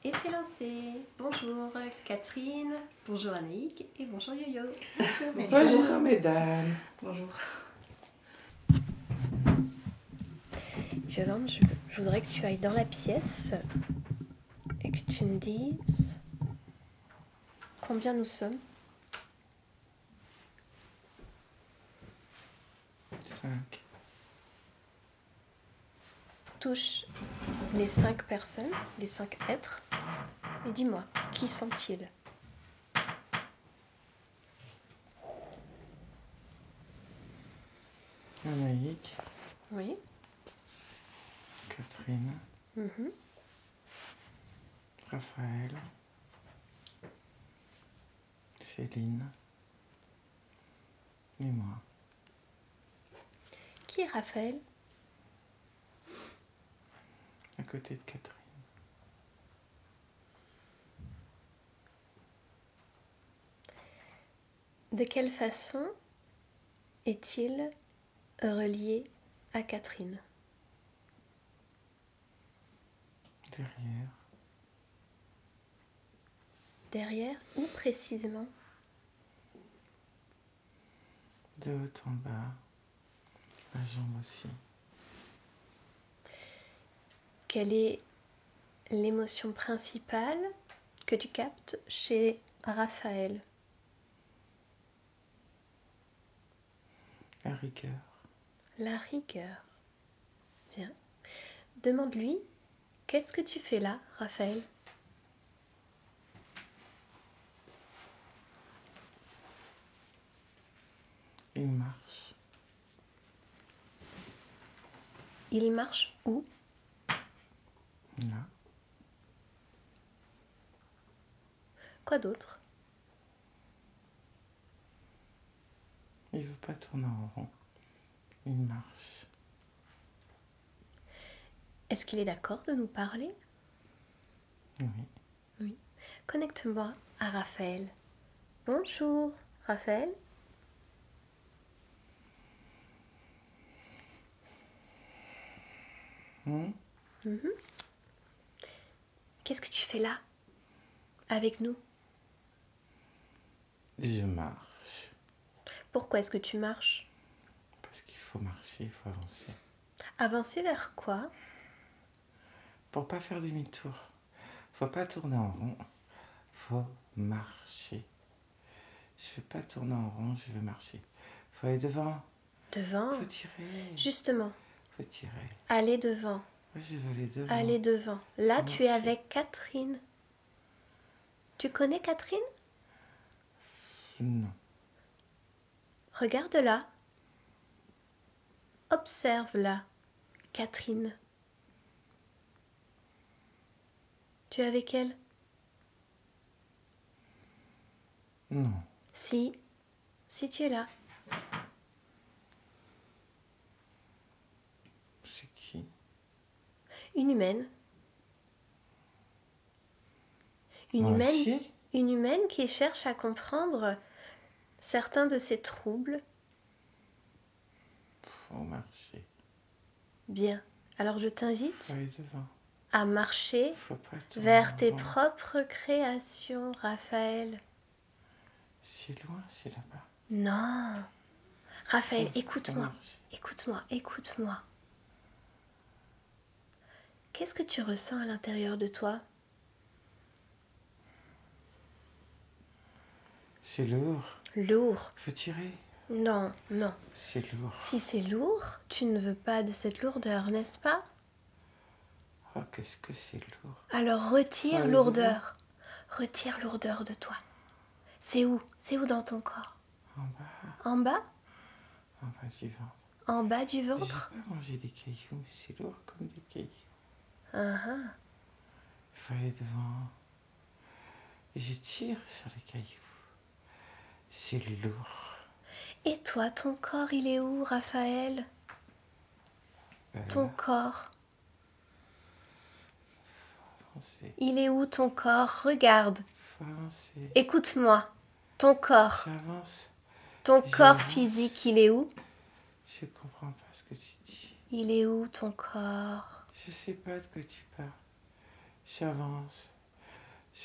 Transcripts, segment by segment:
Et c'est lancé. Bonjour Catherine, bonjour Anaïk et bonjour Yo-Yo. Bonjour mesdames. Bonjour. Yolande, je voudrais que tu ailles dans la pièce et que tu me dises combien nous sommes. 5. Touche les 5 personnes, les 5 êtres, et dis-moi, qui sont-ils? Anaïk, Oui. Catherine, Mhm. Raphaël, Céline et moi. Qui est Raphaël? À côté de Catherine. De quelle façon est-il relié à Catherine? Derrière. Derrière ou précisément? De haut en bas. La jambe aussi. Quelle est l'émotion principale que tu captes chez Raphaël? La rigueur. La rigueur. Bien. Demande-lui, qu'est-ce que tu fais là, Raphaël? Il marche. Il marche où? Là. Quoi d'autre? Il veut pas tourner en rond. Il marche. Est-ce qu'il est d'accord de nous parler? Oui. Oui. Connecte-moi à Raphaël. Bonjour, Raphaël. Mhm. Qu'est-ce que tu fais là, avec nous? Je marche. Pourquoi est-ce que tu marches? Parce qu'il faut marcher, il faut avancer. Avancer vers quoi? Pour pas faire demi-tour. Faut pas tourner en rond. Faut marcher. Je veux pas tourner en rond, je veux marcher. Faut aller devant. Devant. Faut tirer. Justement, Faut tirer. aller devant. Moi, je veux aller devant. Aller devant. Là, Faut tu es marcher. avec Catherine. Tu connais Catherine? Non. Regarde-la. Observe-la, Catherine. Tu es avec elle? Non. Si tu es là. C'est qui? Une humaine. Moi aussi? Une humaine qui cherche à comprendre certains de ses troubles. Faut marcher. Bien. Alors je t'invite Faut aller devant. à marcher Faut pas tourner vers en tes rond. propres créations, Raphaël. C'est loin, c'est là-bas. Non. Raphaël, Faut écoute-moi. marcher. Écoute-moi, écoute-moi. Qu'est-ce que tu ressens à l'intérieur de toi? C'est lourd. Lourd. Faut tirer. Non, non. C'est lourd. Si c'est lourd, tu ne veux pas de cette lourdeur, n'est-ce pas? Oh, qu'est-ce que c'est lourd. Alors retire Allez, lourdeur. Retire lourdeur de toi. C'est où? C'est où dans ton corps? En bas. En bas? En bas du ventre. En bas du J'ai ventre? pas mangé des cailloux, mais c'est lourd comme des cailloux. Uh-huh. Faut aller devant. Et je tire sur les cailloux. C'est lourd. Et toi, ton corps, il est où, Raphaël? Ton Là, corps. avancer. Il est où ton corps? Regarde. Faut avancer. Écoute-moi. Ton corps. J'avance. Ton corps J'avance. physique, il est où? Je comprends pas ce que tu dis. Il est où ton corps? Je sais pas de quoi tu parles. J'avance.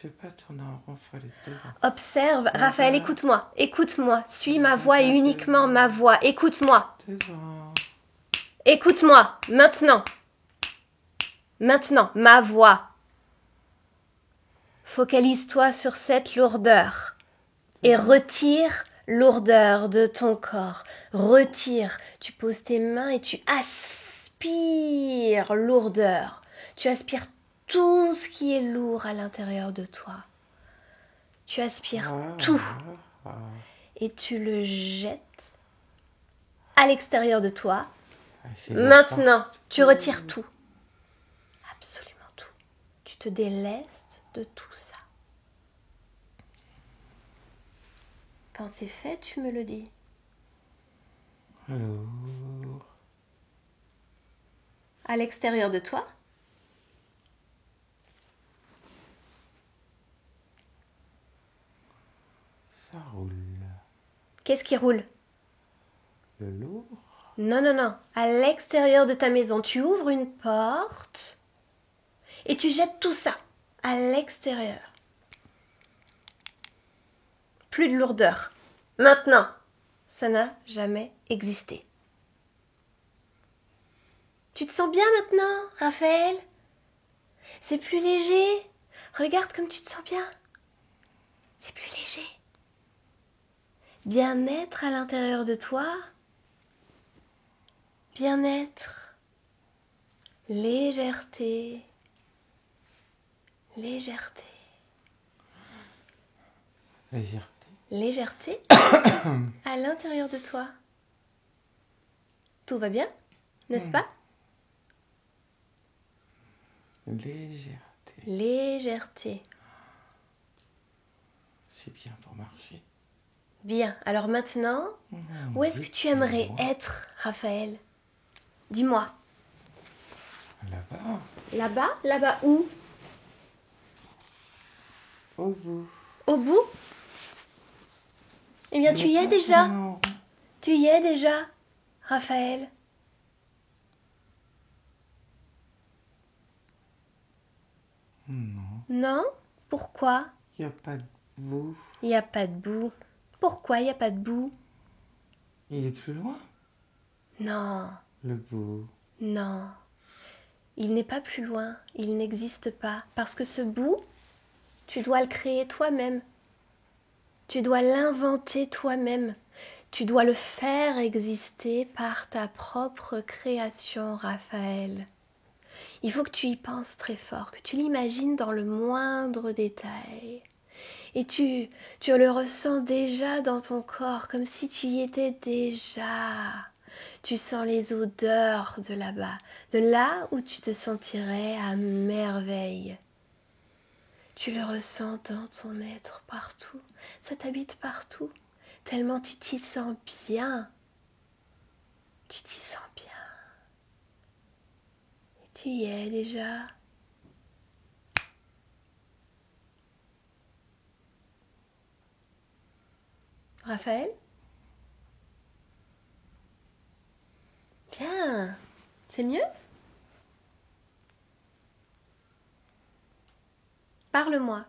Je veux pas tourner en rond, faut aller devant. Observe, Là-bas. Raphaël, écoute-moi, écoute-moi, suis ma voix et uniquement ma voix. Écoute-moi, Devant. écoute-moi, maintenant. Maintenant, ma voix. Focalise-toi sur cette lourdeur et retire lourdeur de ton corps. Retire. Tu poses tes mains et tu aspires lourdeur. Tu aspires tout ce qui est lourd à l'intérieur de toi. Tu aspires tout et tu le jettes à l'extérieur de toi. Maintenant, tu retires tout. Absolument tout. Tu te délestes de tout ça. Quand c'est fait, tu me le dis. Lourd. À l'extérieur de toi, Ça roule. qu'est-ce qui roule? Le lourd. Non, non, non. À l'extérieur de ta maison, tu ouvres une porte et tu jettes tout ça à l'extérieur. Plus de lourdeur. Maintenant, ça n'a jamais existé. Tu te sens bien maintenant, Raphaël? C'est plus léger. Regarde comme tu te sens bien. C'est plus léger. Bien-être à l'intérieur de toi. Bien-être. Légèreté. Légèreté. Légèreté. Légèreté à l'intérieur de toi. Tout va bien, n'est-ce pas? Légèreté. Légèreté. C'est bien pour marcher. Bien, alors maintenant, où est-ce que tu aimerais être, Raphaël? Dis-moi. Là-bas. Là-bas? Là-bas où? Au bout. Au bout? Eh bien, tu y es déjà. Tu y es déjà, Raphaël. Non. Non? Pourquoi? Il n'y a pas de bout. Il n'y a pas de bout. Pourquoi il n'y a pas de bout? Il est plus loin, Non, le bout. non. Il n'est pas plus loin. Il n'existe pas. Parce que ce bout, tu dois le créer toi-même. Tu dois l'inventer toi-même. Tu dois le faire exister par ta propre création, Raphaël. Il faut que tu y penses très fort, que tu l'imagines dans le moindre détail. Et tu le ressens déjà dans ton corps, comme si tu y étais déjà. Tu sens les odeurs de là-bas, de là où tu te sentirais à merveille. Tu le ressens dans ton être partout, ça t'habite partout, tellement tu t'y sens bien. Tu t'y sens bien. Et tu y es déjà. Raphaël? Bien. C'est mieux? Parle-moi.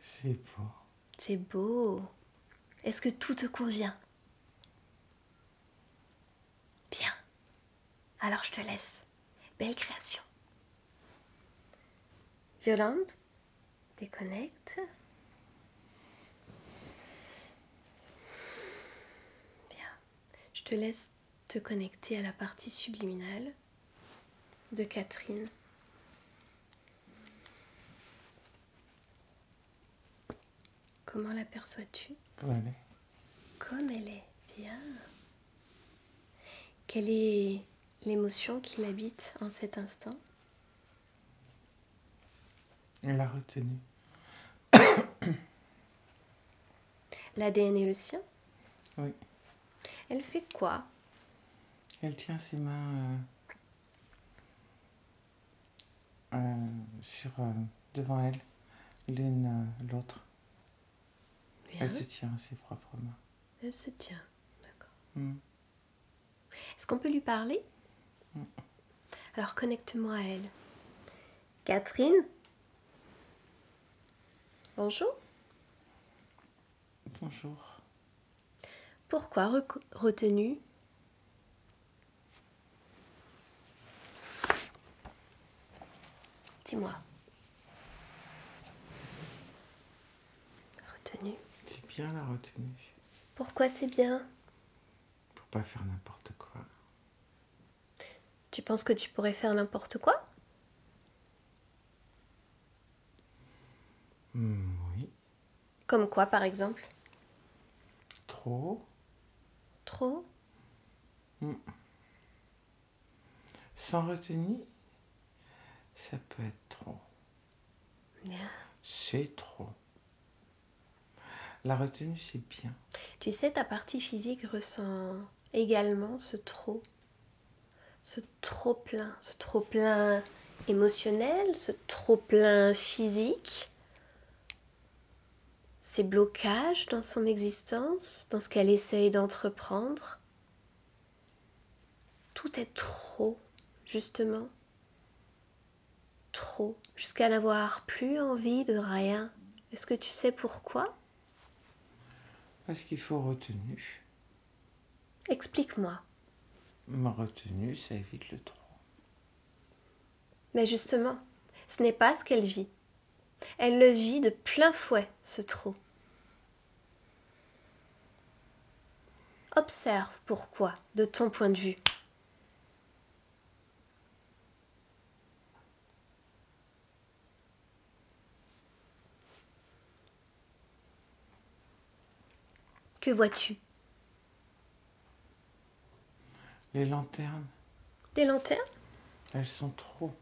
C'est beau. C'est beau. Est-ce que tout te convient? Bien. Alors je te laisse. Belle création. Violente, déconnecte. Bien. Je te laisse te connecter à la partie subliminale de Catherine. Comment l'aperçois-tu? Comme elle est. Comme elle est. Bien. Quelle est l'émotion qui l'habite en cet instant? Elle a retenu. L'ADN est le sien? Oui. Elle fait quoi? Elle tient ses mains sur, devant elle, l'une l'autre. Bien. Elle se tient à ses propres mains. Elle se tient. D'accord. Mm. Est-ce qu'on peut lui parler? Alors connecte-moi à elle. Catherine, Bonjour. Bonjour. Pourquoi retenue? Dis-moi. Retenue. C'est bien la retenue. Pourquoi c'est bien? Pour pas faire n'importe quoi. Tu penses que tu pourrais faire n'importe quoi? Oui. Comme quoi, par exemple? Trop. Trop? Sans retenue, ça peut être trop. Bien. C'est trop. La retenue, c'est bien. Tu sais, ta partie physique ressent également ce trop plein émotionnel, ce trop plein physique, ces blocages dans son existence, dans ce qu'elle essaye d'entreprendre. Tout est trop, justement. Trop, jusqu'à n'avoir plus envie de rien. Est-ce que tu sais pourquoi? Parce qu'il faut retenue. Explique-moi. Ma retenue, ça évite le trop. Mais justement, ce n'est pas ce qu'elle vit. Elle le vit de plein fouet, ce trop. Observe pourquoi, de ton point de vue. Que vois-tu? Les lanternes, Des lanternes? elles sont trop.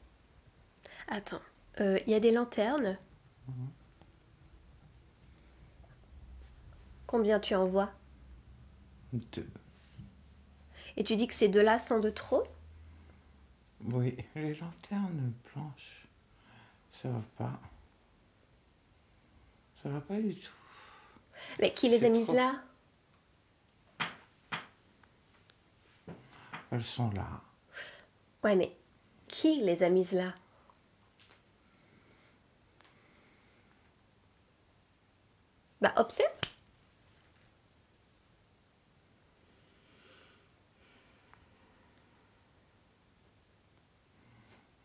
Attends, y a des lanternes? Combien tu en vois? 2. Et tu dis que ces deux-là sont de trop? Oui, les lanternes blanches, ça va pas. Ça va pas du tout. Mais qui les a C'est mises trop. là? Elles sont là. Ouais, mais qui les a mises là? Bah, observe.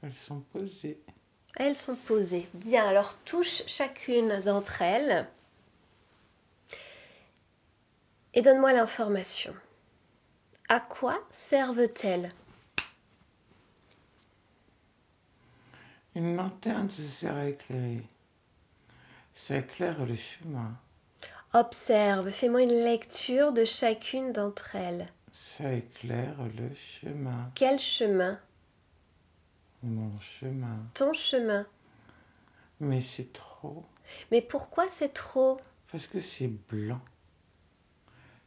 Elles sont posées. Elles sont posées. Bien, alors touche chacune d'entre elles et donne-moi l'information. À quoi servent-elles? Une lanterne se sert à éclairer. Ça éclaire le chemin. Observe, fais-moi une lecture de chacune d'entre elles. Ça éclaire le chemin. Quel chemin? Mon chemin. Ton chemin. Mais c'est trop. Mais pourquoi c'est trop? Parce que c'est blanc.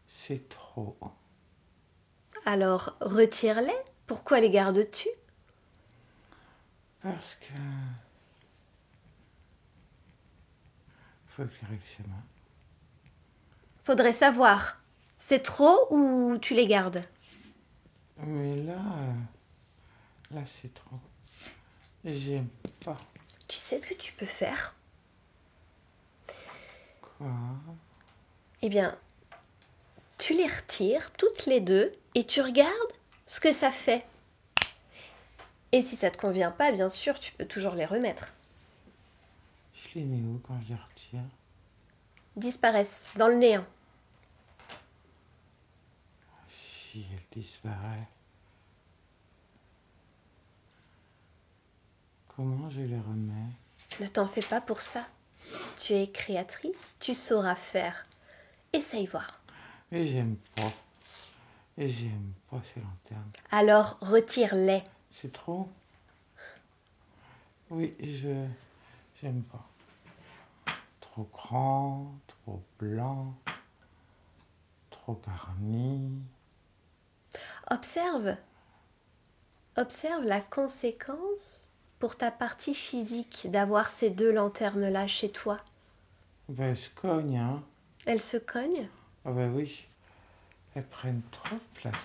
C'est trop. Alors retire-les. Pourquoi les gardes-tu? Parce que faut éclairer le chemin. Faudrait savoir. C'est trop ou tu les gardes? Mais là c'est trop. J'aime pas. Tu sais ce que tu peux faire? Quoi? Eh bien, tu les retires toutes les deux et tu regardes ce que ça fait. Et si ça te convient pas, bien sûr, tu peux toujours les remettre. Je les mets où quand je les retire? Disparaissent dans le néant. Si elle disparaît, comment je les remets? Ne t'en fais pas pour ça. Tu es créatrice, tu sauras faire. Essaye voir. Et j'aime pas. Et j'aime pas ces lanternes. Alors retire-les. C'est trop? Oui, j'aime pas. Trop grand, trop blanc, trop garni. Observe. Observe la conséquence pour ta partie physique d'avoir ces deux lanternes-là chez toi. Ben, elles se cognent, hein. Elles se cognent? Ah ben oui, elles prennent trop de place.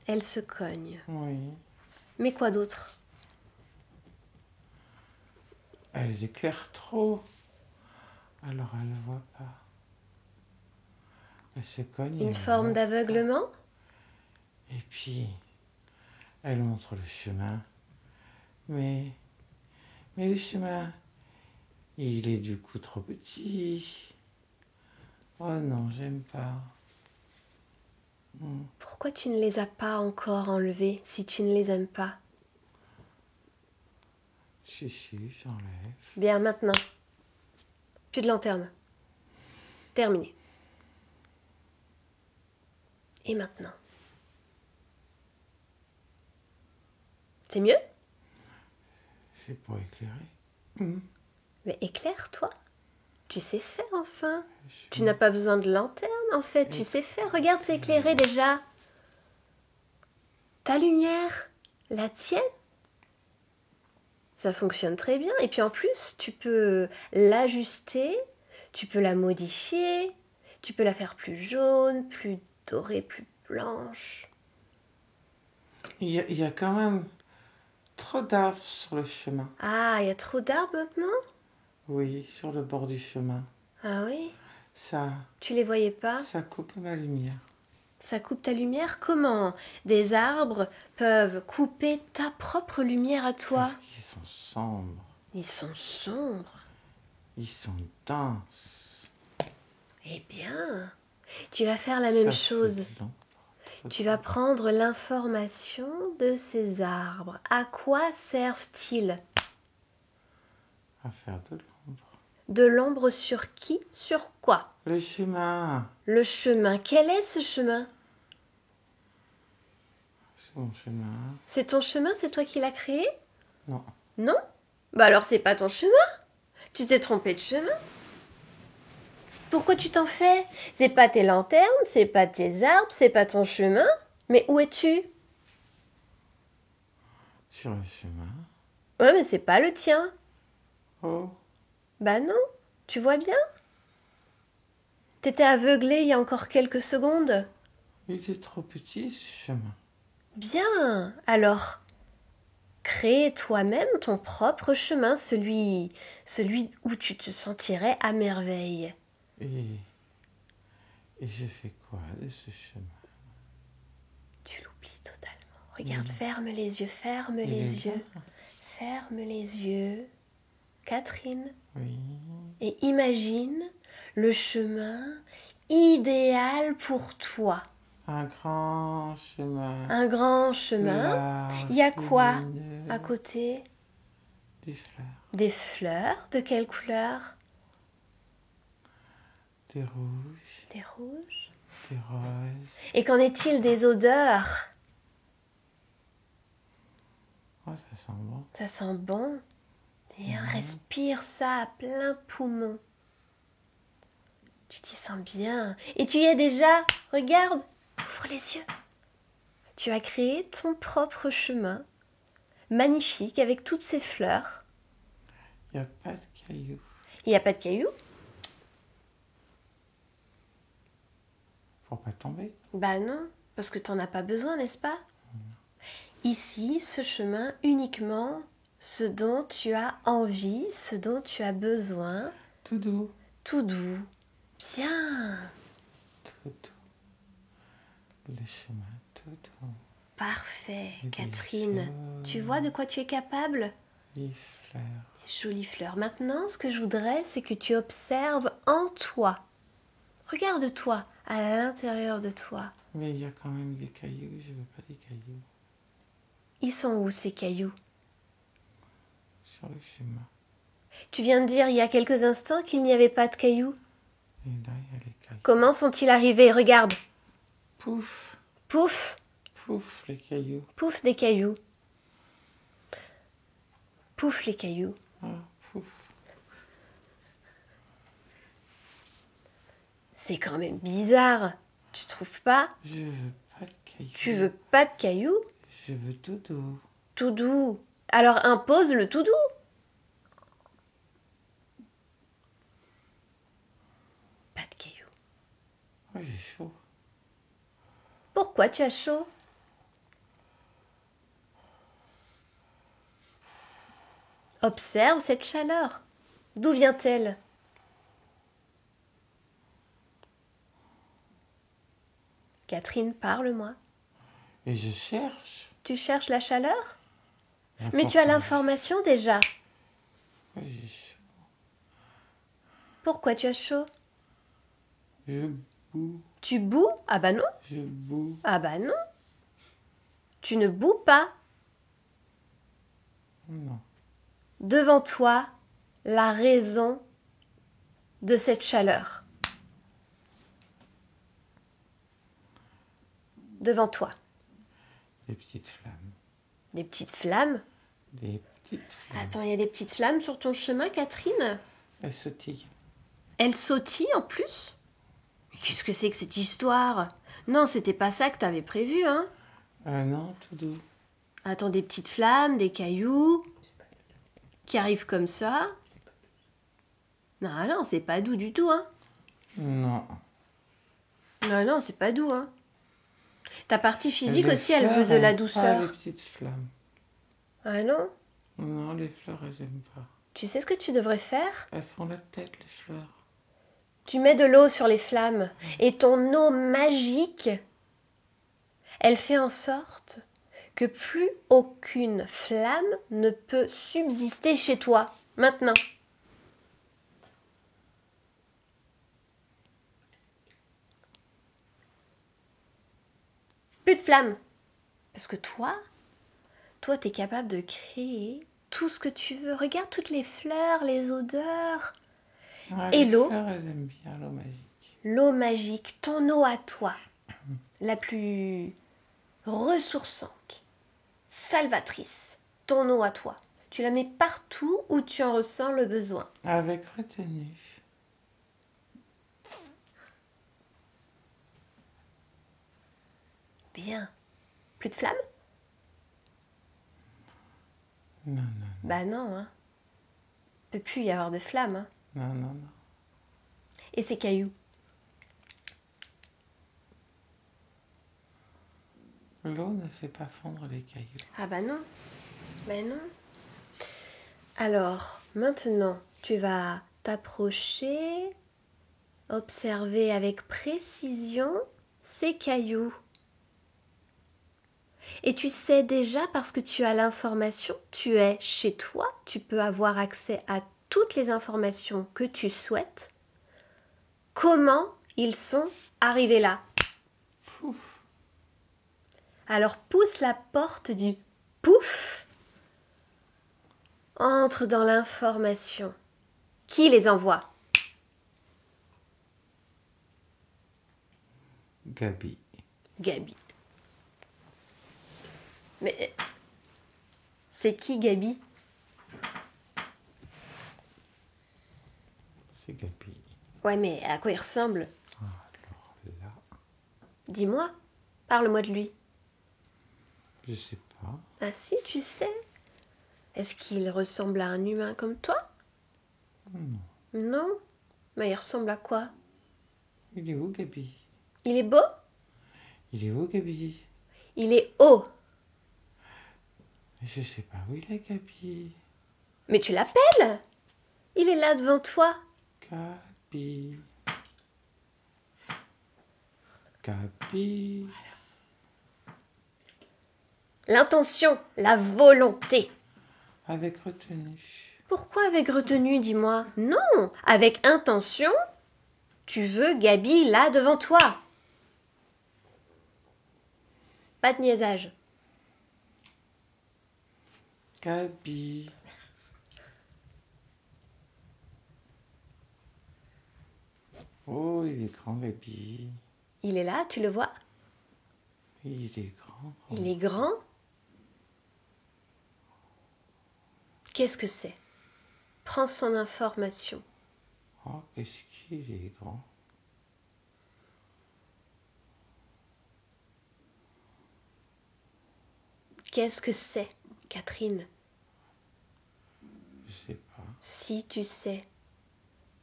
Elles se cognent. Oui. Mais quoi d'autre? elles éclairent trop. Alors elle ne voit pas. Elle se cogne. Une forme d'aveuglement? Et puis, elle montre le chemin. Mais le chemin, il est du coup trop petit. Oh non, j'aime pas. Pourquoi tu ne les as pas encore enlevés si tu ne les aimes pas? Si, j'enlève. Bien, maintenant. Plus de lanterne. Terminé. Et maintenant? C'est mieux? C'est pour éclairer. Mais éclaire-toi. Tu sais faire enfin. Tu n'as pas besoin de lanterne en fait. Tu sais faire. Regarde, c'est éclairé déjà. Ta lumière, la tienne, ça fonctionne très bien. Et puis en plus, tu peux l'ajuster, tu peux la modifier, tu peux la faire plus jaune, plus dorée, plus blanche. Il y a quand même trop d'arbres sur le chemin. Ah, il y a trop d'arbres maintenant? Oui, sur le bord du chemin. Ah oui? Ça, Tu les voyais pas? ça coupe ma lumière. Ça coupe ta lumière? Comment des arbres peuvent couper ta propre lumière à toi? Parce qu'ils sont sombres. Ils sont sombres. Ils sont denses. Eh bien, tu vas faire la même Ça fait chose. de l'ombre. Tu vas prendre l'information de ces arbres. À quoi servent-ils? À faire de l'ombre. De l'ombre sur qui? Sur quoi? Le chemin. Le chemin. Quel est ce chemin? C'est mon chemin. C'est ton chemin? C'est toi qui l'as créé? Non. Non? Bah alors c'est pas ton chemin. Tu t'es trompé de chemin. Pourquoi tu t'en fais? C'est pas tes lanternes, c'est pas tes arbres, c'est pas ton chemin. Mais où es-tu? Sur le chemin. Ouais, mais c'est pas le tien. Oh. Bah non, tu vois bien? T'étais aveuglé il y a encore quelques secondes. Il est trop petit ce chemin. Bien, alors crée toi-même ton propre chemin, celui où tu te sentirais à merveille. Et je fais quoi de ce chemin? Tu l'oublies totalement. Regarde, ferme les yeux, ferme les yeux, ferme les yeux, Catherine, Oui. et imagine le chemin idéal pour toi. Un grand chemin. Un grand chemin. Large, Il y a quoi lumineux. à côté? Des fleurs. Des fleurs. De quelle couleur? Des rouges. Des rouges. Des roses. Et qu'en est-il des odeurs? Oh, ça sent bon. Ça sent bon. Bien, respire ça à plein poumon. Tu t'y sens bien. Et tu y es déjà. Regarde. Ouvre les yeux. Tu as créé ton propre chemin. Magnifique, avec toutes ces fleurs. Il n'y a pas de cailloux. Il n'y a pas de cailloux? Pour pas tomber. Bah non, parce que t'en as pas besoin, n'est-ce pas? Ici, ce chemin, uniquement ce dont tu as envie, ce dont tu as besoin. Tout doux. Tout doux. Bien. Tout doux. Le chemin tout doux. Parfait, Et des Catherine. Tu vois de quoi tu es capable? Les fleurs. Des jolies fleurs. Maintenant, ce que je voudrais, c'est que tu observes en toi. Regarde-toi, à l'intérieur de toi. Mais il y a quand même des cailloux. Je veux pas des cailloux. Ils sont où ces cailloux? Sur le chemin. Tu viens de dire il y a quelques instants qu'il n'y avait pas de cailloux. Et là, il y a les cailloux. Comment sont-ils arrivés? Regarde. Pouf. Pouf, Pouf, les cailloux. pouf des cailloux. Pouf les cailloux. Ah, pouf. C'est quand même bizarre. Tu trouves pas? Je veux pas de cailloux. Tu veux pas de cailloux? Je veux tout doux. Tout doux. Alors impose le tout doux. Pas de cailloux. Oh, j'ai chaud. Pourquoi tu as chaud? Observe cette chaleur. D'où vient-elle? Catherine, parle-moi. Et je cherche. Tu cherches la chaleur? Mais Mais tu as pourquoi l'information déjà. j'ai chaud? Pourquoi tu as chaud? Je boue. Tu boues? Ah bah non. Je boue. Ah bah non. Tu ne boues pas. Non. Devant toi, la raison de cette chaleur. Devant toi. Des petites flammes. Des petites flammes. Des petites flammes. Attends, il y a des petites flammes sur ton chemin, Catherine? Elles sautillent. Elles sautillent en plus? Qu'est-ce que c'est que cette histoire? Non, c'était pas ça que t'avais prévu, hein? Non, tout doux. Attends, des petites flammes, des cailloux qui arrivent comme ça. Non, non, c'est pas doux du tout, hein? Non. Non, non, c'est pas doux, hein? Ta partie physique Les aussi, elle veut fleurs de la aiment douceur. pas les petites flammes. Ah non? Non, les fleurs, elles aiment pas. Tu sais ce que tu devrais faire? Elles font la tête, les fleurs. Tu mets de l'eau sur les flammes et ton eau magique, elle fait en sorte que plus aucune flamme ne peut subsister chez toi, maintenant. Plus de flammes. Parce que toi, tu es capable de créer tout ce que tu veux. Regarde toutes les fleurs, les odeurs. Ah, Et les l'eau, fleurs, elles aiment bien l'eau magique. l'eau magique, ton eau à toi, la plus ressourçante, salvatrice, ton eau à toi. Tu la mets partout où tu en ressens le besoin. Avec retenue. Bien. Plus de flammes? Non, non, Bah non, hein. Il peut plus y avoir de flammes, hein. non, non, non. Et ces cailloux? L'eau ne fait pas fondre les cailloux. Ah bah non. Bah non. Alors, maintenant, tu vas t'approcher, observer avec précision ces cailloux. Et tu sais déjà, parce que tu as l'information, tu es chez toi, tu peux avoir accès à toutes les informations que tu souhaites, comment ils sont arrivés là. Pouf. Alors pousse la porte du pouf, entre dans l'information. Qui les envoie? Gabi. Gabi. Mais c'est qui Gabi? C'est Gabi. Ouais, mais à quoi il ressemble? Alors là, Dis-moi, parle-moi de lui. je sais pas. Ah si, tu sais. Est-ce qu'il ressemble à un humain comme toi? Non. Non? Mais il ressemble à quoi? Il est où, Gabi? Il est beau? Il est où, Gabi? Il est haut. Je sais pas où il est, Gabi. Mais tu l'appelles? Il est là devant toi. Gabi. Gabi. L'intention, la volonté. Avec retenue. Pourquoi avec retenue, dis-moi? Non, avec intention, tu veux Gabi là devant toi. Pas de niaisage. Gabi. Oh, il est grand, Gabi. Il est là, tu le vois? Il est grand. Il est grand. Qu'est-ce que c'est? Prends son information. Oh, qu'est-ce qu'il est grand. Qu'est-ce que c'est, Catherine? Je sais pas. Si tu sais,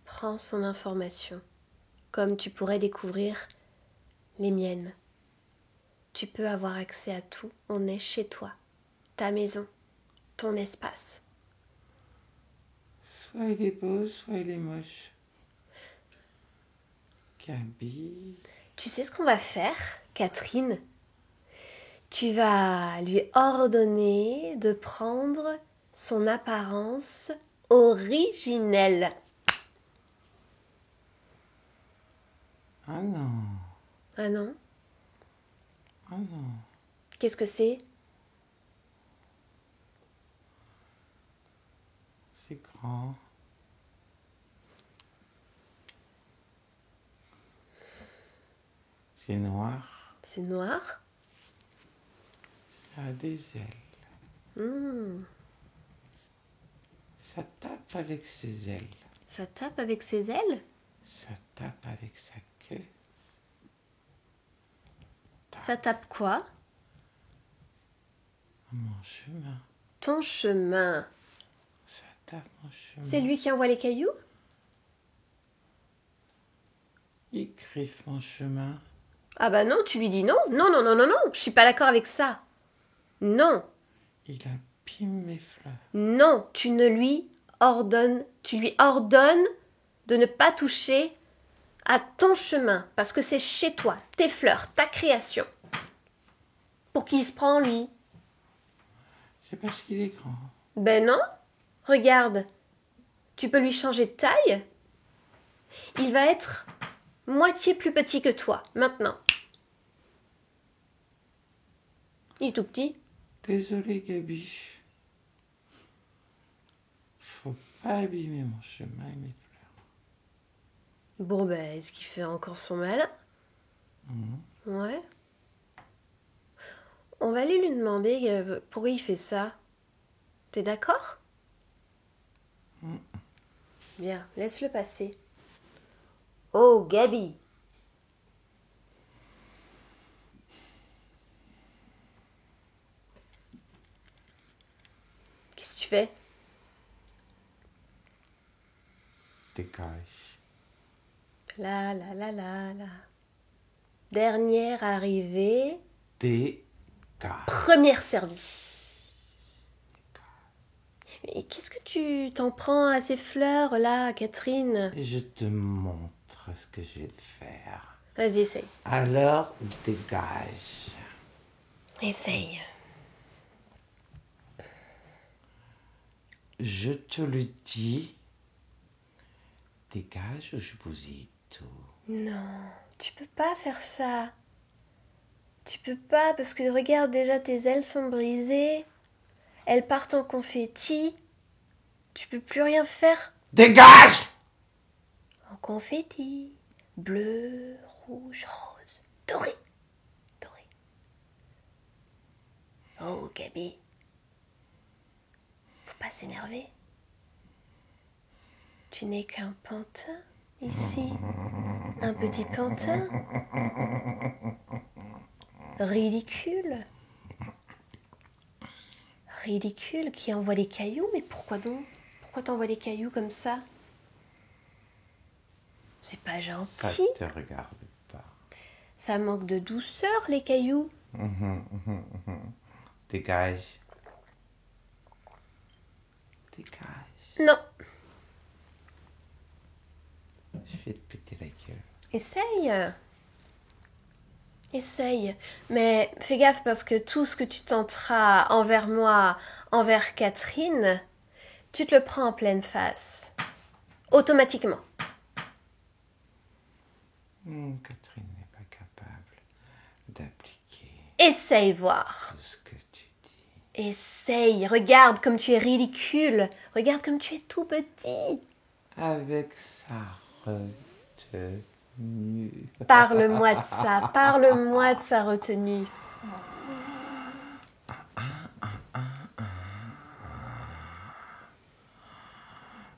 prends son information, comme tu pourrais découvrir les miennes. Tu peux avoir accès à tout, on est chez toi, ta maison, ton espace. Soit il est beau, soit il est moche. Gabi. Tu sais ce qu'on va faire, Catherine? Tu vas lui ordonner de prendre son apparence originelle. Ah non. Ah non? Ah non. Qu'est-ce que c'est? C'est grand. C'est noir. C'est noir? Ça a des ailes. Hmm, Ça tape avec ses ailes. ça tape avec ses ailes? Ça tape avec sa queue. Ça tape quoi? Mon chemin. Ton chemin. Ça tape mon chemin. C'est lui qui envoie les cailloux? Il griffe mon chemin. Ah bah non, tu lui dis non. Non, non, non, non, non, je suis pas d'accord avec ça. Non, Il abîme mes fleurs. non, tu lui ordonnes de ne pas toucher à ton chemin, parce que c'est chez toi, tes fleurs, ta création. Pour qui il se prend, lui? C'est parce qu'il est grand. Ben non, regarde, tu peux lui changer de taille. Il va être moitié plus petit que toi, maintenant. Il est tout petit. Désolé, Gabi. Faut pas abîmer mon chemin et mes fleurs. Bon ben, est-ce qu'il fait encore son malin? Ouais. On va aller lui demander pourquoi il fait ça. T'es d'accord? Bien, laisse-le passer. Oh, Gabi. Qu'est-ce que tu fais? Dégage. La la la la la. Dernière arrivée, Dégage. première servie. Et qu'est-ce que tu t'en prends à ces fleurs là, Catherine? Et je te montre ce que je vais te faire. Vas-y, essaye. Alors, dégage. Essaye. Je te le dis. Dégage ou je bousille tout. Non, tu peux pas faire ça. Tu peux pas parce que regarde déjà tes ailes sont brisées. Elles partent en confetti. Tu peux plus rien faire Dégage! en confetti. Bleu, rouge, rose, doré. Doré. Oh, Gabi. Faut pas s'énerver. Tu n'es qu'un pantin ici. Un petit pantin. Ridicule. Ridicule qui envoie des cailloux. Mais pourquoi donc? Pourquoi t'envoies des cailloux comme ça? C'est pas Ça gentil. te regarde pas. Ça manque de douceur, les cailloux. Dégage. Dégage. Non. Je vais te péter la gueule. Essaye. Essaye. Mais fais gaffe parce que tout ce que tu tenteras envers moi, envers Catherine, tu te le prends en pleine face. Automatiquement. Catherine n'est pas capable d'appliquer Essaye voir. tout ce que tu dis. Essaye. Regarde comme tu es ridicule. Regarde comme tu es tout petit. Avec sa retenue. Parle-moi de ça. Parle-moi de sa retenue.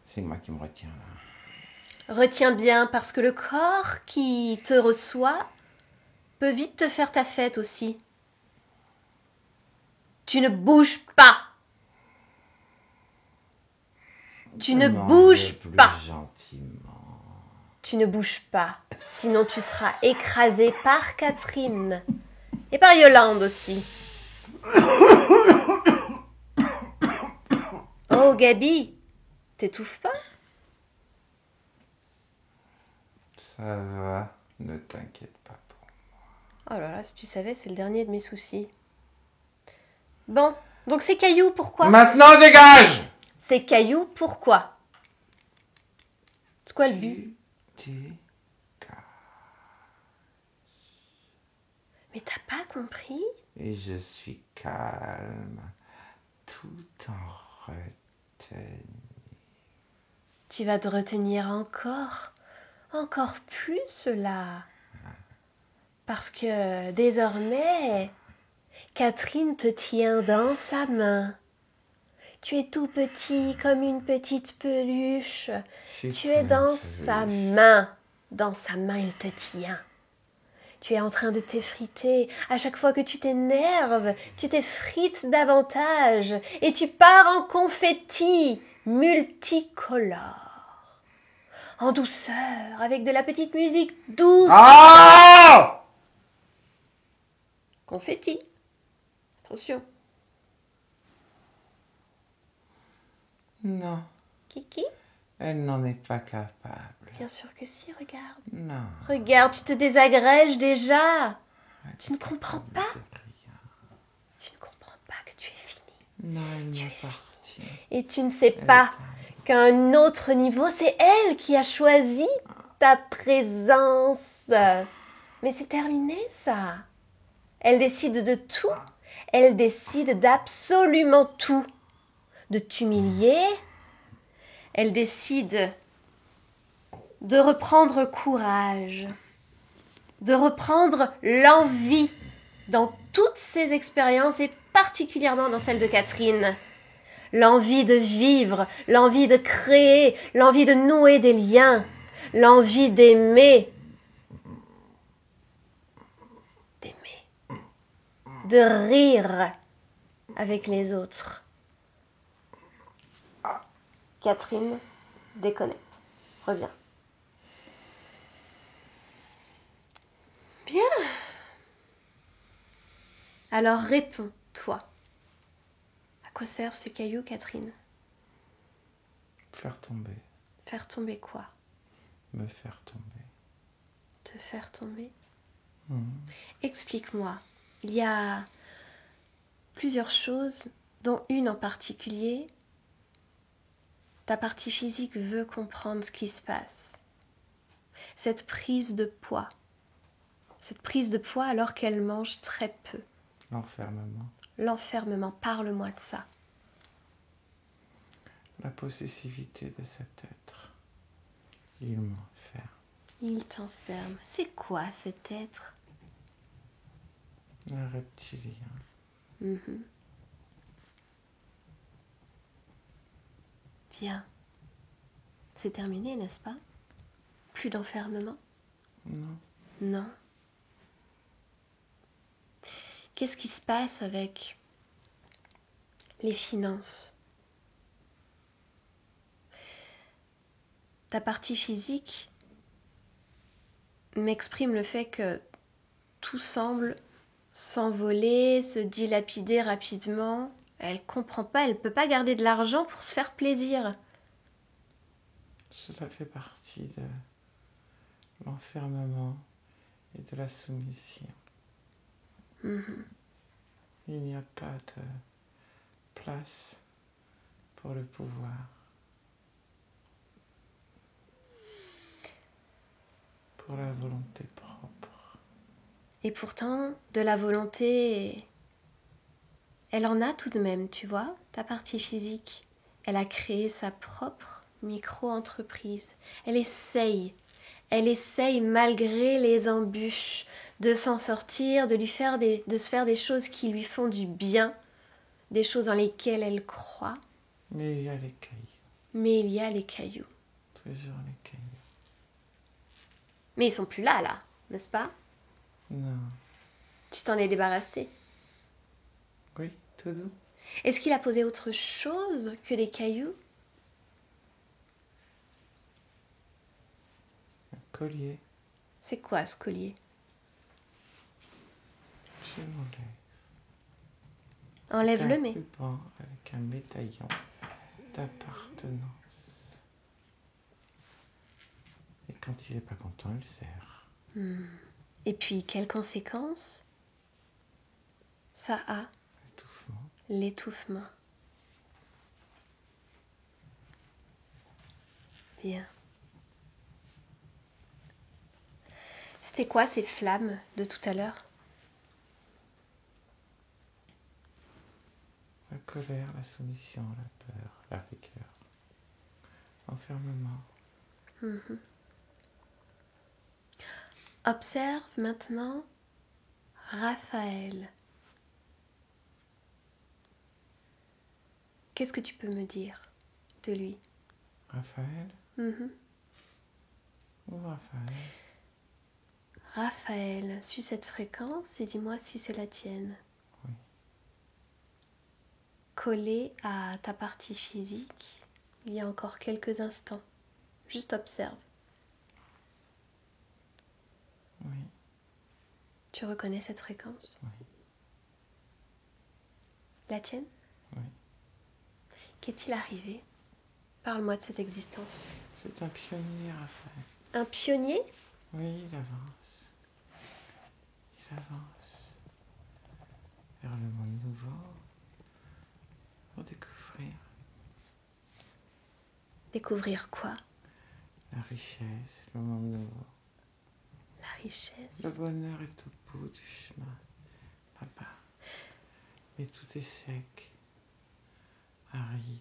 C'est moi qui me retiens là. Retiens bien parce que le corps qui te reçoit peut vite te faire ta fête aussi. Tu ne bouges pas. Tu ne bouges pas. Gentiment. Tu ne bouges pas. Sinon tu seras écrasé par Catherine. Et par Yolande aussi. Oh Gabi. T'étouffes pas? Ça va, ne t'inquiète pas pour Oh là là, si tu savais, c'est le dernier de mes soucis. Bon, donc ces cailloux, pourquoi? Maintenant, dégage! Ces cailloux, pourquoi? C'est quoi le but? Tu Mais t'as pas compris? Et je suis calme, tout en retenue. Tu vas te retenir encore plus là. Parce que désormais, Catherine te tient dans sa main. Tu es tout petit comme une petite peluche. Tu es dans sa main. Dans sa main, il te tient. Tu es en train de t'effriter. À chaque fois que tu t'énerves, tu t'effrites davantage. Et tu pars en confetti multicolore. En douceur, avec de la petite musique douce. Ah! Confetti. Attention. Non, Kiki? elle n'en est pas capable. Bien sûr que si, regarde. Non. Regarde, tu te désagrèges déjà. Elle Tu ne est comprends capable pas? de rien. Tu ne comprends pas que tu es fini. Non, elle Tu es m'appartient. Et tu ne sais Elle pas est qu'à un autre niveau, c'est elle qui a choisi ta présence. Mais c'est terminé, ça. Elle décide de tout. Elle décide d'absolument tout. De t'humilier. Elle décide de reprendre courage. De reprendre l'envie dans toutes ses expériences et particulièrement dans celle de Catherine. L'envie de vivre, l'envie de créer, l'envie de nouer des liens, l'envie d'aimer. D'aimer. De rire avec les autres. Catherine, déconnecte. Reviens. Bien. Alors réponds, toi. À quoi servent ces cailloux, Catherine? faire tomber. Faire tomber quoi? Me faire tomber. Te faire tomber? Mmh. Explique-moi. Il y a plusieurs choses, dont une en particulier. Ta partie physique veut comprendre ce qui se passe. Cette prise de poids. Cette prise de poids alors qu'elle mange très peu. L'enfermement. L'enfermement, parle-moi de ça. La possessivité de cet être. Il m'enferme. Il t'enferme. C'est quoi cet être? Un reptilien. Mhm. Bien. C'est terminé, n'est-ce pas? Plus d'enfermement? Non. Non. Qu'est-ce qui se passe avec les finances? Ta partie physique m'exprime le fait que tout semble s'envoler, se dilapider rapidement. Elle comprend pas, elle peut pas garder de l'argent pour se faire plaisir. Cela fait partie de l'enfermement et de la soumission. Mhm. Il n'y a pas de place pour le pouvoir, pour la volonté propre. Et pourtant, de la volonté, elle en a tout de même, tu vois, ta partie physique. Elle a créé sa propre micro-entreprise. Elle essaye malgré les embûches de s'en sortir, de se faire des choses qui lui font du bien, des choses dans lesquelles elle croit. Mais il y a les cailloux. Mais il y a les cailloux. Toujours les cailloux. Mais ils sont plus là, n'est-ce pas? Non. Tu t'en es débarrassé. Oui, tout doux. Est-ce qu'il a posé autre chose que des cailloux? Un collier. C'est quoi ce collier? Je m'enlève. Enlève-le, Un mais. ruban avec un médaillon d'appartenance. Quand il n'est pas content, il serre. Et puis, quelles conséquences ça a, L'étouffement. l'étouffement? Bien. C'était quoi ces flammes de tout à l'heure? La colère, la soumission, la peur, la rigueur. Enfermement. Observe maintenant Raphaël. Qu'est-ce que tu peux me dire de lui? Raphaël Mhm. ou Raphaël? Raphaël, suis cette fréquence et dis-moi si c'est la tienne. Oui. Collé à ta partie physique, il y a encore quelques instants. Juste observe. Oui. Tu reconnais cette fréquence? Oui. La tienne? Oui. Qu'est-il arrivé? Parle-moi de cette existence. C'est un pionnier, Raphaël. Un pionnier? Oui, il avance. Il avance vers le monde nouveau pour découvrir Découvrir quoi? la richesse, le monde nouveau. La Le richesse. bonheur est au bout du chemin, papa. Mais tout est sec, aride.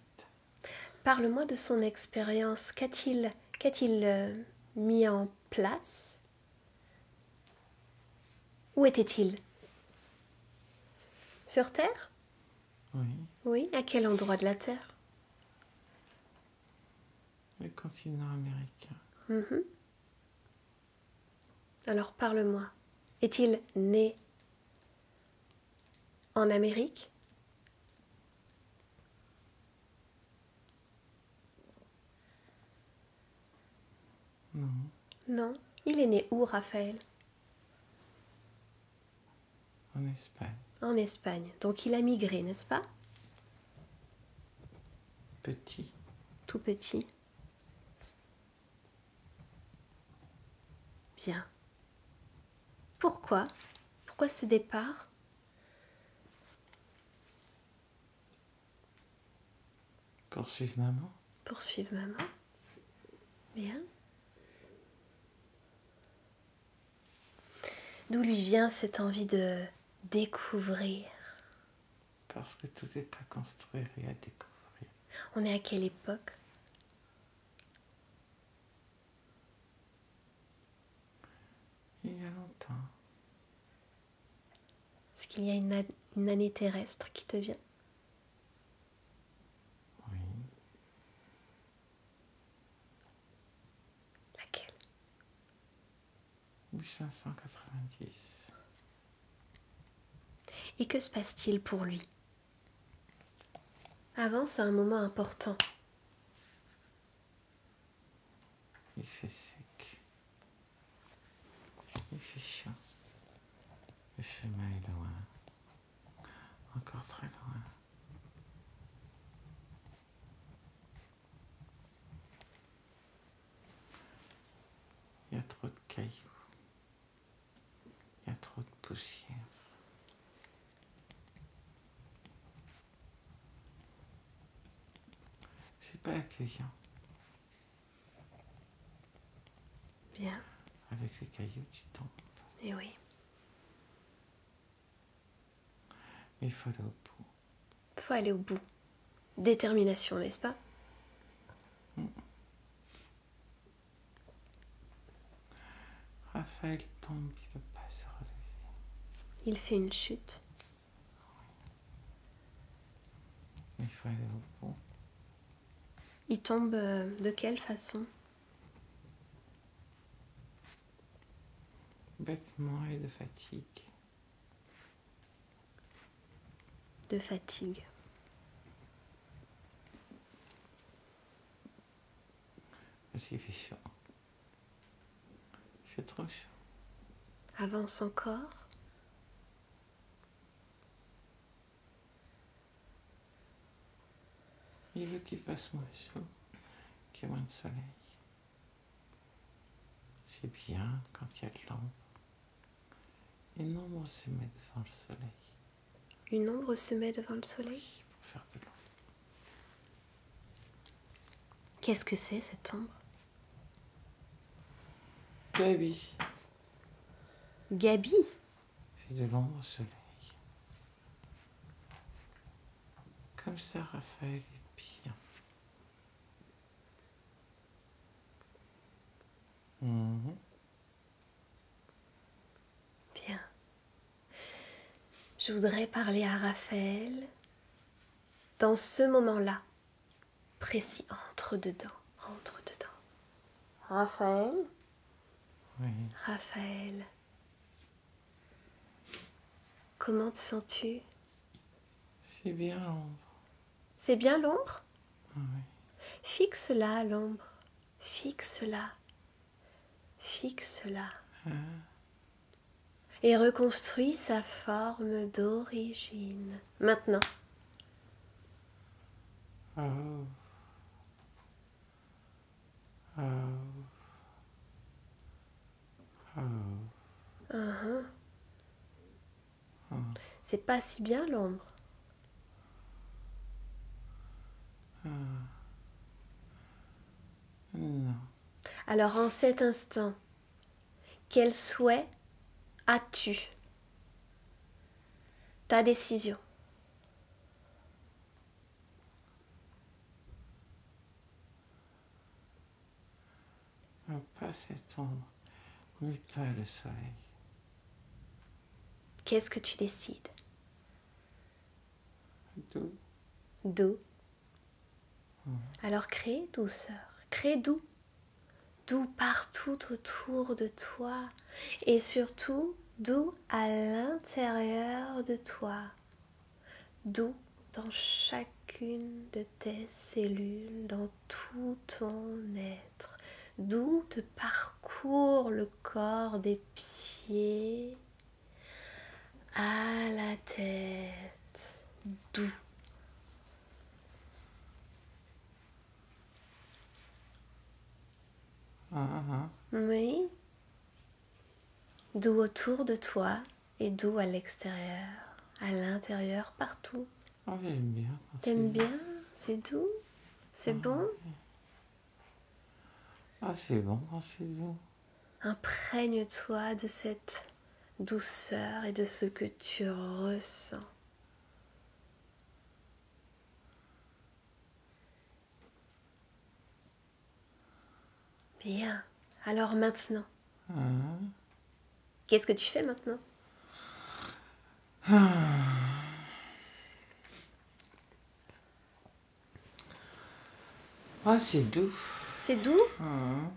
Parle-moi de son expérience. Qu'a-t-il mis en place? Où était-il? Sur Terre? Oui, Oui, à quel endroit de la Terre? le continent américain. Mhm. Alors parle-moi. Est-il né en Amérique? Non, Non. Il est né où, Raphaël? en Espagne. En Espagne. Donc il a migré, n'est-ce pas? Petit, Tout petit. Bien. Pourquoi? Pourquoi ce départ? pour suivre maman. Poursuivre maman. Bien. D'où lui vient cette envie de découvrir? Parce que tout est à construire et à découvrir. On est à quelle époque? Il y a longtemps. Est-ce qu'il y a une année terrestre qui te vient? Oui, Laquelle? 1590. Et que se passe-t-il pour lui? Avant, c'est un moment important. Il fait sec. Il fait chaud. Le chemin est loin. Encore très loin. Il y a trop de cailloux. Il y a trop de poussière. C'est pas accueillant. Bien. Avec les cailloux, tu tombes. Et oui. Mais il faut aller au bout. Faut aller au bout. Détermination, n'est-ce pas? Raphaël tombe, il ne peut pas se relever. Il fait une chute. Mais il faut aller au bout. Il tombe de quelle façon? Bêtement et de fatigue. De fatigue. Parce qu'il fait chaud. Il fait trop chaud. Avance encore. Il veut qu'il fasse moins chaud, qu'il y ait moins de soleil. C'est bien quand il y a de l'ombre. Une ombre se met devant le soleil. Une ombre se met devant le soleil. Oui, pour faire de l'ombre. Qu'est-ce que c'est cette ombre? Gabi Gabi. fait de l'ombre au soleil. Comme ça, Raphaël est bien. Mhm. Bien. Je voudrais parler à Raphaël dans ce moment-là, précis, entre dedans, entre dedans. Raphaël, Oui. Raphaël, comment te sens-tu? C'est bien l'ombre. C'est bien l'ombre? Oui. Fixe-la, l'ombre. Fixe-la. Fixe-la. Hein? Et reconstruis sa forme d'origine. Maintenant. Oh. Oh. Oh. Uhum. Oh. C'est pas si bien l'ombre. Oh. Non. Alors en cet instant, quel souhait as-tu? Ta décision. Pas cette ombre, mais pas le soleil. Qu'est-ce que tu décides? Doux. Doux. Alors crée douceur. Crée doux. Doux partout autour de toi. Et surtout, doux à l'intérieur de toi. Doux dans chacune de tes cellules, dans tout ton être. Doux te parcourt le corps des pieds à la tête. Doux. Ah. Oui. Doux autour de toi et doux à l'extérieur, à l'intérieur, partout. Oh, j'aime bien. quand T'aimes c'est doux. bien? C'est doux? C'est bon? Ah, c'est bon quand c'est doux. Imprègne-toi de cette douceur et de ce que tu ressens. Bien. Alors maintenant, Ah. qu'est-ce que tu fais maintenant? Ah, c'est doux. C'est doux? Ah.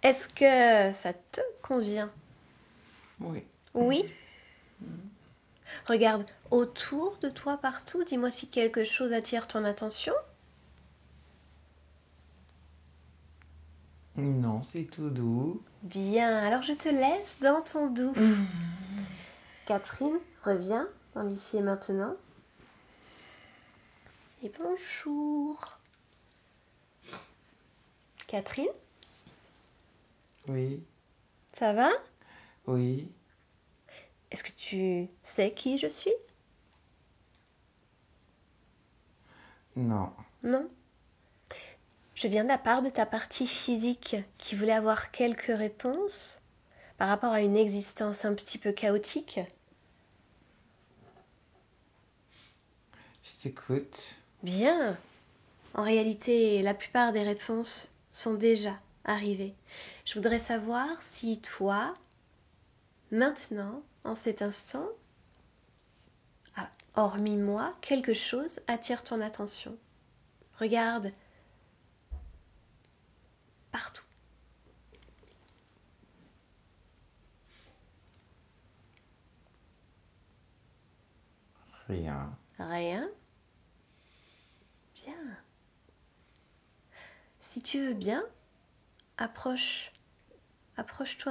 Est-ce que ça te convient? Oui. Oui? Regarde autour de toi partout, dis-moi si quelque chose attire ton attention. Non, c'est tout doux. Bien, alors je te laisse dans ton doux. Catherine, reviens dans l'ici et maintenant. Et bonjour. Catherine, Oui. ça va? Oui. Est-ce que tu sais qui je suis? Non. Non? Je viens de la part de ta partie physique qui voulait avoir quelques réponses par rapport à une existence un petit peu chaotique. Je t'écoute. Bien. En réalité, la plupart des réponses sont déjà arrivées. Je voudrais savoir si toi, maintenant, en cet instant, hormis moi, quelque chose attire ton attention. Regarde partout. Rien. Rien? Bien. Si tu veux bien, approche-toi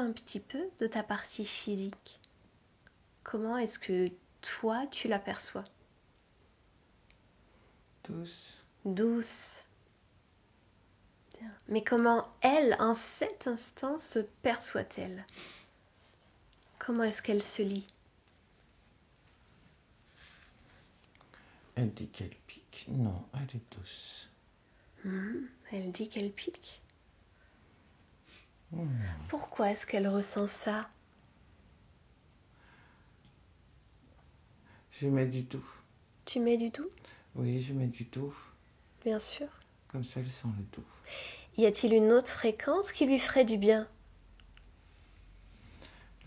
un petit peu de ta partie physique. Comment est-ce que toi, tu l'aperçois? Douce. Douce. Bien. Mais comment elle, en cet instant, se perçoit-elle? Comment est-ce qu'elle se lit? Elle dit qu'elle pique. Non, elle est douce. Elle dit qu'elle pique. Hmm. Pourquoi est-ce qu'elle ressent ça? Je mets du doux. Tu mets du doux? Oui, je mets du doux. Bien sûr. Comme ça, elle sent le doux. Y a-t-il une autre fréquence qui lui ferait du bien?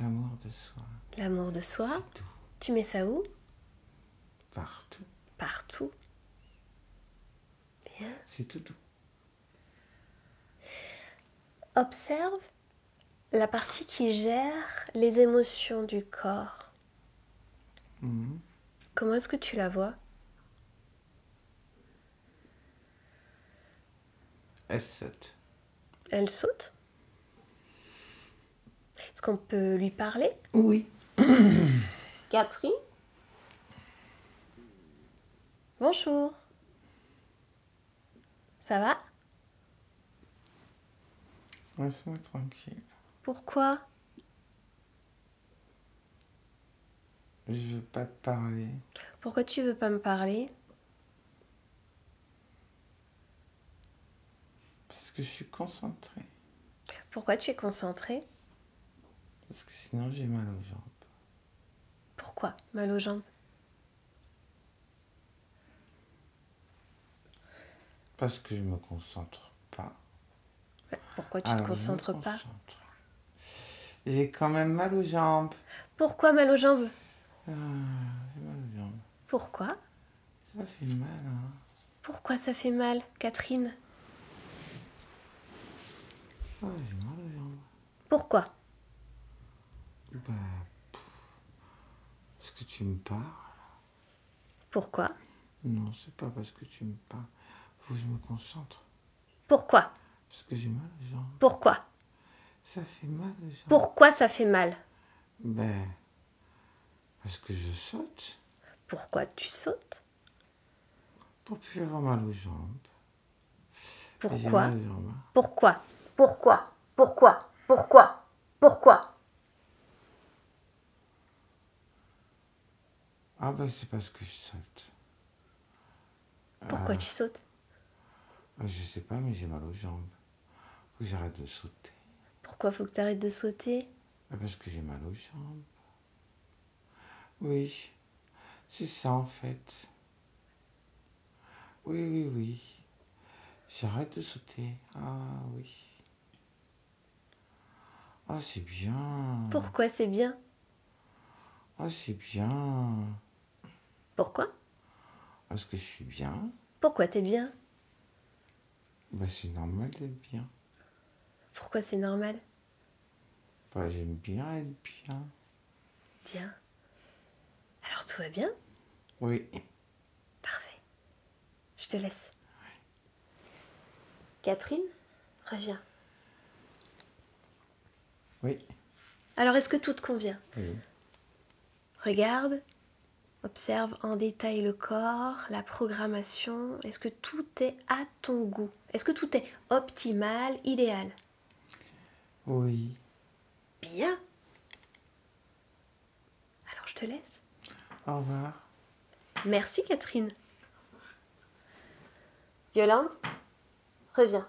L'amour de soi. L'amour de soi. C'est doux. Tu mets ça où? Partout. Partout. Bien. C'est tout doux. Observe la partie qui gère les émotions du corps. Mhm. Comment est-ce que tu la vois? Elle saute. Elle saute? Est-ce qu'on peut lui parler? Oui. Catherine? Bonjour. Ça va? Laisse-moi tranquille. Pourquoi? Je veux pas te parler. Pourquoi tu veux pas me parler? Parce que je suis concentrée. Pourquoi tu es concentrée? Parce que sinon, j'ai mal aux jambes. Pourquoi? Mal aux jambes. Parce que je me concentre pas. Pourquoi tu te Alors, je me concentres pas? concentre. J'ai quand même mal aux jambes. Pourquoi mal aux jambes? Ah, j'ai mal aux jambes. Pourquoi? Ça fait mal, hein. Pourquoi ça fait mal, Catherine? Ah, j'ai mal aux jambes. Pourquoi? Bah, parce que tu me parles. Pourquoi? Non, c'est pas parce que tu me parles. Faut que je me concentre. Pourquoi? Parce que j'ai mal aux jambes. Pourquoi? Ça fait mal aux jambes. Pourquoi ça fait mal? Ben, parce que je saute. Pourquoi tu sautes? Pour plus avoir mal aux jambes. J'ai Pourquoi? mal aux jambes. Hein. Pourquoi? Pourquoi? Pourquoi? Pourquoi? Pourquoi? Ah ben, c'est parce que je saute. Pourquoi tu sautes? Je sais pas, mais j'ai mal aux jambes. Faut que j'arrête de sauter. Pourquoi faut que tu arrêtes de sauter? Parce que j'ai mal aux jambes. Oui, c'est ça en fait. Oui, oui, oui. J'arrête de sauter. Ah oui. Ah, c'est bien. Pourquoi c'est bien? Ah, c'est bien. Pourquoi? Parce que je suis bien. Pourquoi t'es bien? Bah, c'est normal d'être bien. Pourquoi c'est normal? Bah, j'aime bien être bien. Bien. Alors tout va bien? Oui. Parfait. Je te laisse. Catherine, reviens. Oui. Alors est-ce que tout te convient? Oui. Regarde, observe en détail le corps, la programmation. Est-ce que tout est à ton goût? Est-ce que tout est optimal, idéal? Oui. Bien. Alors je te laisse. Au revoir. Merci Catherine. Yolande, reviens.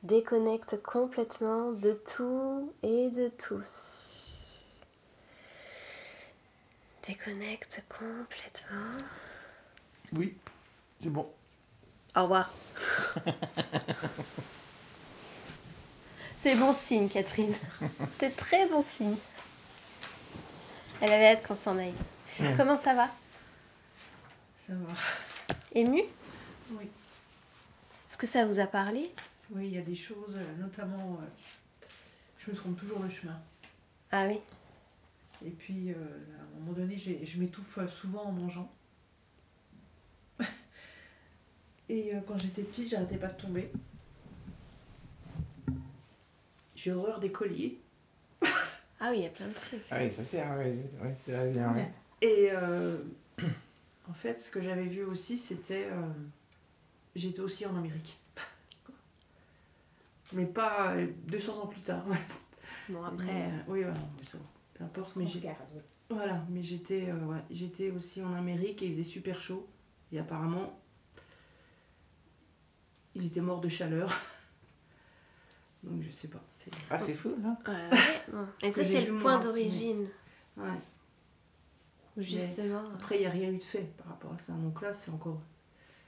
Déconnecte complètement de tout et de tous. Déconnecte complètement. Oui. C'est bon. Au revoir. C'est bon signe, Catherine. C'est très bon signe. Elle avait hâte qu'on s'en aille. Ouais. Comment ça va? Ça va. Émue? Oui. Est-ce que ça vous a parlé? Oui, il y a des choses, notamment, je me trompe toujours le chemin. Ah oui. Et puis, à un moment donné, je m'étouffe souvent en mangeant. Et quand j'étais petite, j'arrêtais pas de tomber. J'ai horreur des colliers. Ah oui, il y a plein de trucs. Ah oui, ça c'est ouais, c'est bien. Ouais. Et en fait, ce que j'avais vu aussi, c'était... j'étais aussi en Amérique. Mais pas 200 ans plus tard. Ouais. Bon, après, Oui, voilà, mais ça, peu importe. Mais voilà, mais j'étais aussi en Amérique et il faisait super chaud. Et apparemment, il était mort de chaleur. Donc je sais pas. Ah, c'est fou, hein? ouais, bon. Et ça, c'est le point moi. d'origine. Ouais. Où justement. Après, il n'y a rien eu de fait par rapport à ça. Donc là, c'est encore.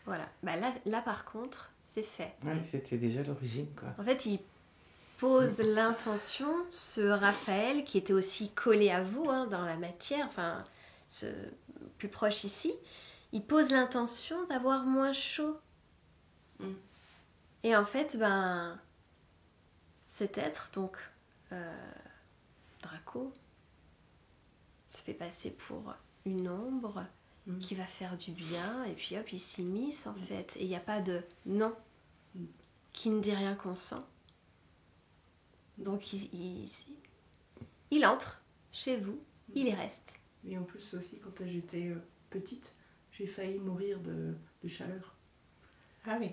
Voilà. Bah là, par contre, c'est fait. Ouais, c'était déjà l'origine, quoi. En fait, il pose l'intention, ce Raphaël, qui était aussi collé à vous hein, dans la matière, enfin, plus proche ici, il pose l'intention d'avoir moins chaud. Mm. Et en fait, ben, cet être, donc, Draco, se fait passer pour une ombre qui va faire du bien, et puis hop, il s'immisce en fait. Et il n'y a pas de non qui ne dit rien consent. Donc il entre chez vous, il y reste. Et en plus aussi, quand j'étais petite, j'ai failli mourir de chaleur. Ah oui,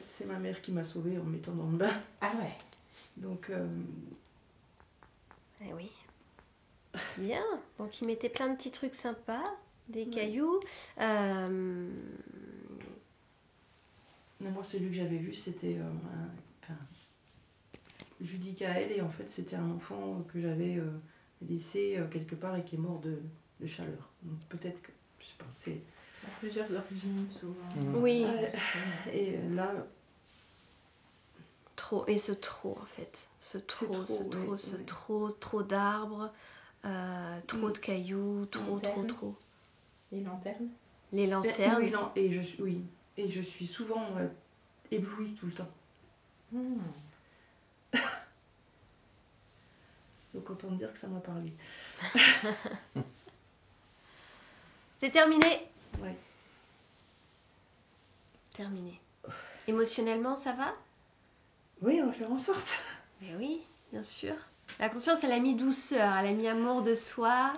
c'est ma mère qui m'a sauvée en me mettant dans le bain. Ah ouais. Donc, Eh oui. Bien. Donc il mettait plein de petits trucs sympas, des cailloux. Moi, celui que j'avais vu, c'était Judicaël, et en fait, c'était un enfant que j'avais laissé quelque part et qui est mort de chaleur. Donc peut-être que, je sais pas, c'est... Il y a plusieurs origines souvent. Oui. Et là... Trop. Et ce trop en fait. Trop d'arbres, trop de cailloux, trop. Les lanternes. Les lanternes. Oui, et je suis souvent éblouie tout le temps. Donc autant dire que ça m'a parlé. C'est terminé. Ouais. Terminé. Émotionnellement, ça va? Oui, on va faire en sorte. Mais oui, bien sûr. La conscience, elle a mis douceur, elle a mis amour de soi.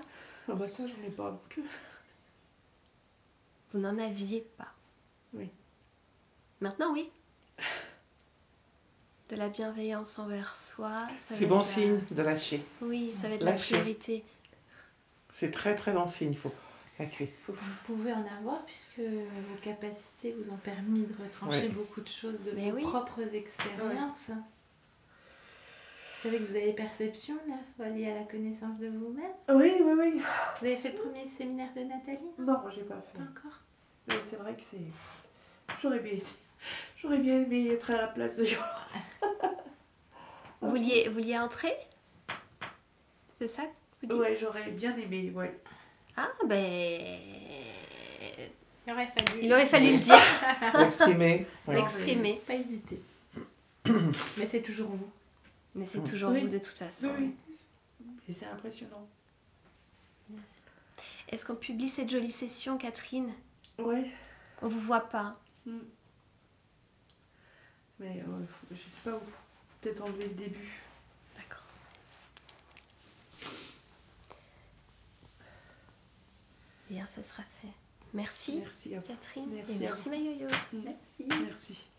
Ah bah ça, j'en ai pas. Donc... Vous n'en aviez pas. Oui. Maintenant, oui. De la bienveillance envers soi. C'est bon signe de lâcher. Oui, ça va être Lâcher. la priorité. C'est très très bon signe, il faut lâcher. Vous pouvez en avoir puisque vos capacités vous ont permis de retrancher beaucoup de choses de vos propres expériences. Ouais. Vous savez que vous avez des perceptions là, liées à la connaissance de vous-même. Oui. Vous avez fait le premier séminaire de Nathalie? Non, j'ai pas fait. Pas encore. Mais c'est vrai que c'est... J'aurais bien aimé être à la place de Johan. Vous vouliez entrer? C'est ça que vous dites? Ouais, j'aurais bien aimé, ouais. Ah, ben... Il aurait fallu le dire. L'exprimer. L'exprimer. Pas hésiter. Mais c'est toujours vous. Mais c'est toujours vous de toute façon. Oui. Et c'est impressionnant. Est-ce qu'on publie cette jolie session, Catherine? Ouais. On vous voit pas. Mais je sais pas où. Peut-être enlever le début. D'accord. Bien, ça sera fait. Merci, Merci à vous. Catherine. Merci et merci, Mayoyo. Merci.